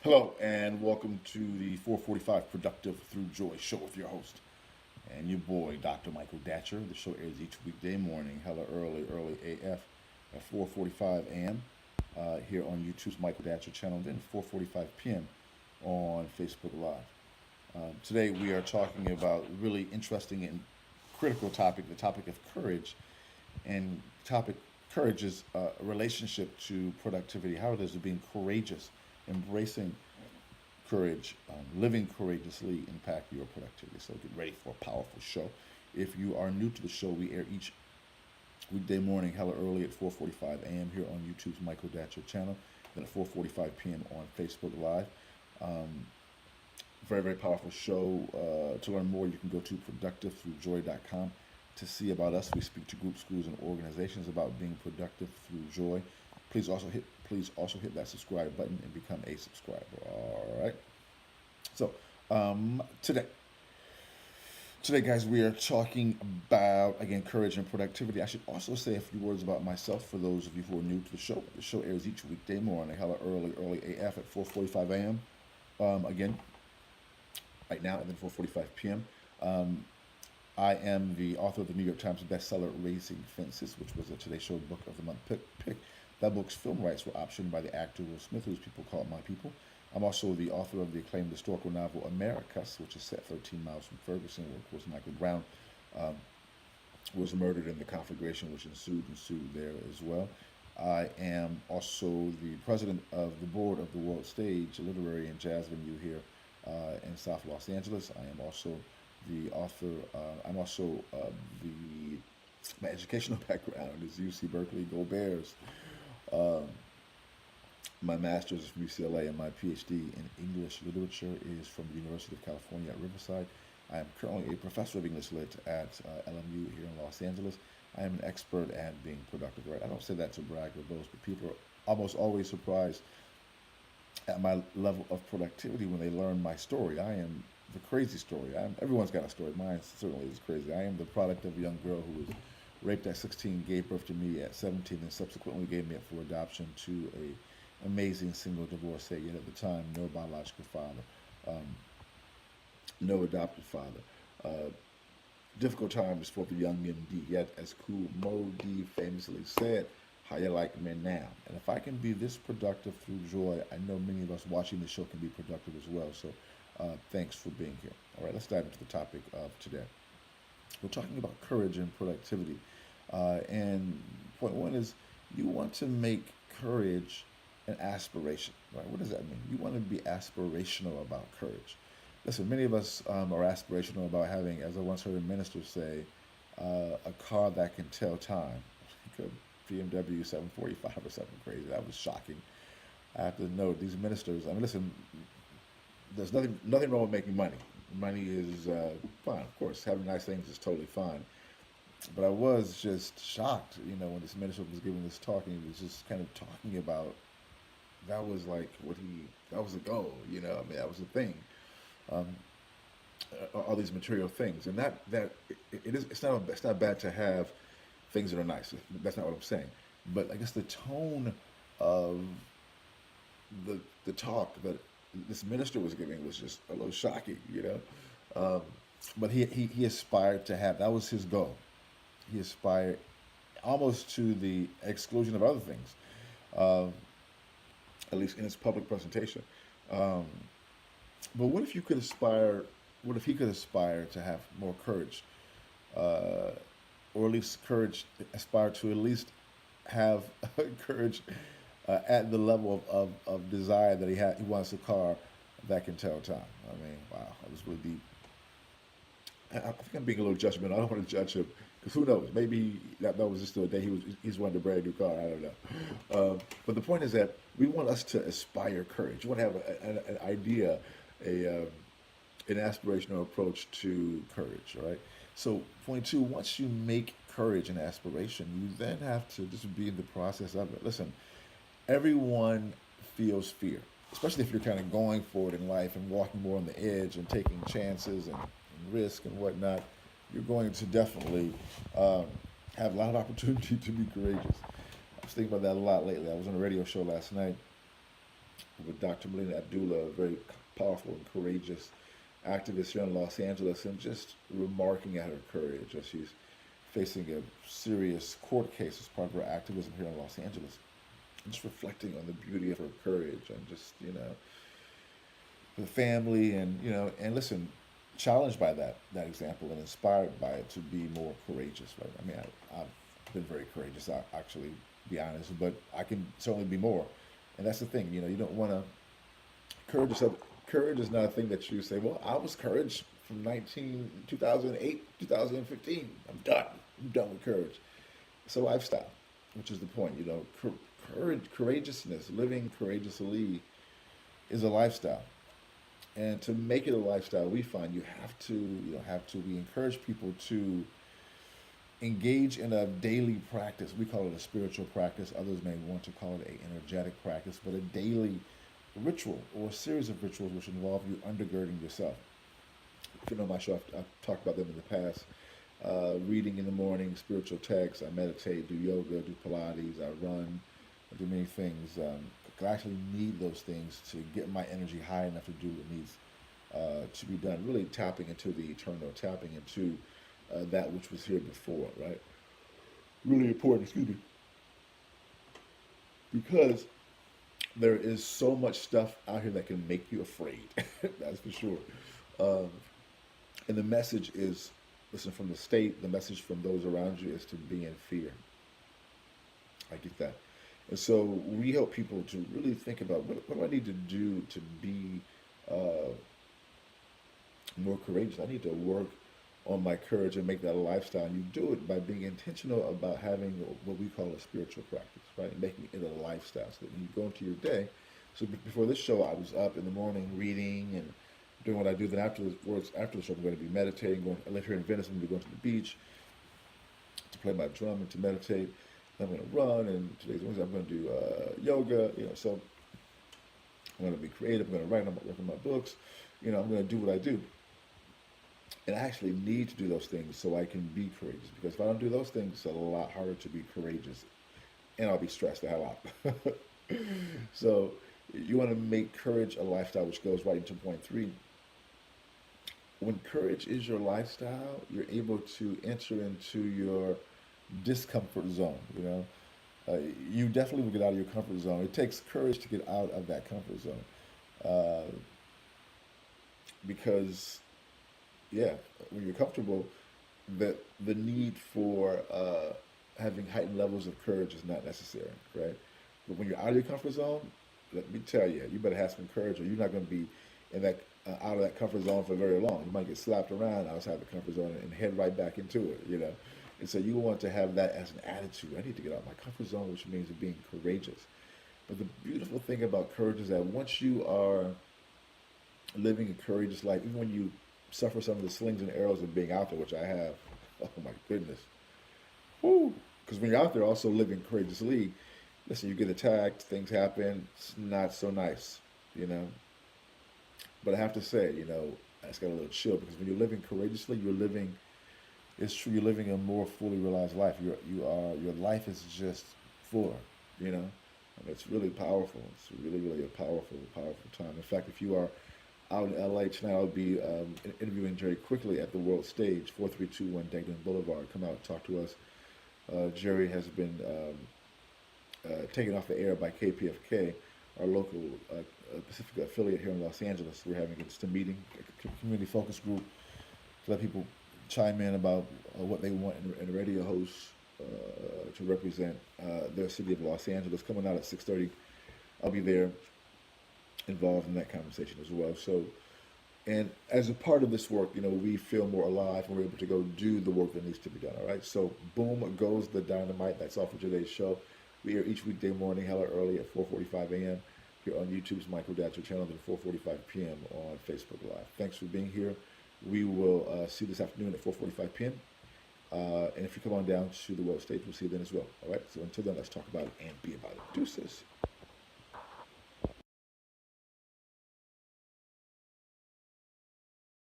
Hello and welcome to the 445 Productive Through Joy show with your host and your boy, Dr. Michael Datcher. The show airs each weekday morning, hella early AF at 4:45 a.m. Here on YouTube's Michael Datcher channel, then 4:45 p.m. on Facebook Live. Today we are talking about really interesting and critical topic, the topic of courage, and topic courage is a relationship to productivity. How it is being courageous, embracing courage, living courageously impact your productivity. So get ready for a powerful show. If you are new to the show, we air each weekday morning, hella early at 4:45 a.m. here on YouTube's Michael Datcher channel, then at 4:45 p.m. on Facebook Live. Um, very powerful show. To learn more, you can go to productivethroughjoy.com to see about us. We speak to groups, schools, and organizations about being productive through joy. Please also hit that subscribe button and become a subscriber. All right. So today, guys, we are talking about again courage and productivity. I should also say a few words about myself for those of you who are new to the show. The show airs each weekday morning, hella early AF at 4:45 a.m. Again, right now, and then 4:45 p.m. I am the author of the New York Times bestseller Raising Fences, which was a Today Show Book of the Month pick. That book's film rights were optioned by the actor Will Smith, whose people call My People. I'm also the author of the acclaimed historical novel Americus, which is set 13 miles from Ferguson, where, of course, Michael Brown um, was murdered in the conflagration which ensued there as well. I am also the president of the board of the World Stage, a literary and jazz venue here in South Los Angeles. I am also the author. I'm also my educational background is UC Berkeley, Go Bears. Um, my master's is from UCLA and my PhD in English literature is from the University of California at Riverside. I am currently a professor of English lit at LMU here in Los Angeles. I am an expert at being productive. Right? I don't say that to brag or boast, but people are almost always surprised at my level of productivity when they learn my story. I am the crazy story. Everyone's got a story. Mine certainly is crazy. I am the product of a young girl who was raped at 16, gave birth to me at 17, and subsequently gave me up for adoption to a amazing single divorcee. Yet at the time, no biological father, no adopted father. Difficult times for the young MD. Yet, as Cool Mo D famously said, "How you like me now?" And if I can be this productive through joy, I know many of us watching the show can be productive as well. So, thanks for being here. All right, let's dive into the topic of today. We're talking about courage and productivity. And point one is you want to make courage an aspiration, right? What does that mean? You want to be aspirational about courage. Listen, many of us are aspirational about having, as I once heard a minister say, a car that can tell time. Like a BMW 745 or something crazy. That was shocking. I have to note these ministers. I mean, listen, there's nothing wrong with making money. Money is fine, of course. Having nice things is totally fine. But I was just shocked, when this minister was giving this talk, and he was just kind of talking about that was like that was a goal, I mean, that was a thing. Um, all these material things, and it's not bad to have things that are nice. That's not what I'm saying. But I guess the tone of the talk that this minister was giving was just a little shocking. Um, but he aspired to have that was his goal. He aspired almost to the exclusion of other things, um, at least in his public presentation. Um, but what if you could aspire? What if he could aspire to have more courage, uh, or at least aspire to at least have courage at the level of desire that he wants a car that can tell time. I mean, wow, that was really deep. I think I'm being a little judgmental. I don't want to judge him because who knows? Maybe that was just the day he's wanted a brand new car. I don't know. But the point is that we want us to aspire courage. We want to have an idea, a an aspirational approach to courage. Right. So point two: once you make courage an aspiration, you then have to just be in the process of it. Listen, everyone feels fear, especially if you're kind of going forward in life and walking more on the edge and taking chances and risk and whatnot. You're going to definitely um, have a lot of opportunity to be courageous. I was thinking about that a lot lately. I was on a radio show last night, with Dr. Melina Abdullah, a very powerful and courageous activist here in Los Angeles, and just remarking at her courage as she's facing a serious court case as part of her activism here in Los Angeles. And just reflecting on the beauty of her courage and just, the family and, and listen, challenged by that example and inspired by it to be more courageous, right? I mean, I've been very courageous, I actually, be honest, but I can certainly be more. And that's the thing, you don't want to courage yourself. Courage is not a thing that you say, well, I was courage from 2008, 2015. I'm done. I'm done with courage. It's a lifestyle, which is the point. Courageousness, living courageously is a lifestyle. And to make it a lifestyle, we find we encourage people to engage in a daily practice. We call it a spiritual practice. Others may want to call it an energetic practice, but a daily ritual or a series of rituals which involve you undergirding yourself. If you know my show, I've talked about them in the past. Reading in the morning, spiritual texts, I meditate, do yoga, do Pilates, I run, I do many things. I actually need those things to get my energy high enough to do what needs to be done. Really tapping into the eternal, tapping into that which was here before, right? Really important, excuse me. Because there is so much stuff out here that can make you afraid. That's for sure. And the message is, listen, from the state, the message from those around you is to be in fear. I get that. And so we help people to really think about what do I need to do to be more courageous. I need to work on my courage and make that a lifestyle. And you do it by being intentional about having what we call a spiritual practice, right? And making it a lifestyle so that when you go into your day. So before this show, I was up in the morning reading and doing what I do. Then after the show, I'm going to be meditating. I live here in Venice. I'm going to be going to the beach to play my drum and to meditate. I'm going to run, and today's Wednesday. I'm going to do yoga. So I'm going to be creative. I'm going to write. I'm going to work on my books. I'm going to do what I do. And I actually need to do those things so I can be courageous. Because if I don't do those things, it's a lot harder to be courageous. And I'll be stressed the hell out. So you want to make courage a lifestyle, which goes right into point 3. When courage is your lifestyle, you're able to enter into your discomfort zone. You definitely will get out of your comfort zone. It takes courage to get out of that comfort zone. Because when you're comfortable, the need for having heightened levels of courage is not necessary, right? But when you're out of your comfort zone, let me tell you, you better have some courage, or you're not going to be in that out of that comfort zone for very long. You might get slapped around outside the comfort zone and head right back into it, And so you want to have that as an attitude. I need to get out of my comfort zone, which means being courageous. But the beautiful thing about courage is that once you are living a courageous life, even when you suffer some of the slings and arrows of being out there, which I have, oh my goodness. Woo! Because when you're out there also living courageously, listen, you get attacked, things happen, it's not so nice, But I have to say, I just got a little chill, because when you're living courageously, it's true, you're living a more fully realized life. Your life is just fuller, And it's really powerful. It's really, really a powerful, powerful time. In fact, if you are out in LA tonight, I'll be interviewing Jerry quickly at the World Stage, 4321 Degnan Boulevard. Come out and talk to us. Jerry has been taken off the air by KPFK, our local Pacifica affiliate here in Los Angeles. We're having just a meeting, a community focus group, to let people chime in about what they want in a radio host to represent their city of Los Angeles. Coming out at 6:30, I'll be there, involved in that conversation as well. So, and as a part of this work, we feel more alive and we're able to go do the work that needs to be done. All right. So, boom goes the dynamite. That's all for today's show. We are each weekday morning, hella early at 4:45 a.m. here on YouTube's Michael Datcher channel, and 4:45 p.m. on Facebook Live. Thanks for being here. We will see you this afternoon at 4:45 p.m. And if you come on down to the World Stage, we'll see you then as well. All right. So until then, let's talk about it and be about it. Deuces.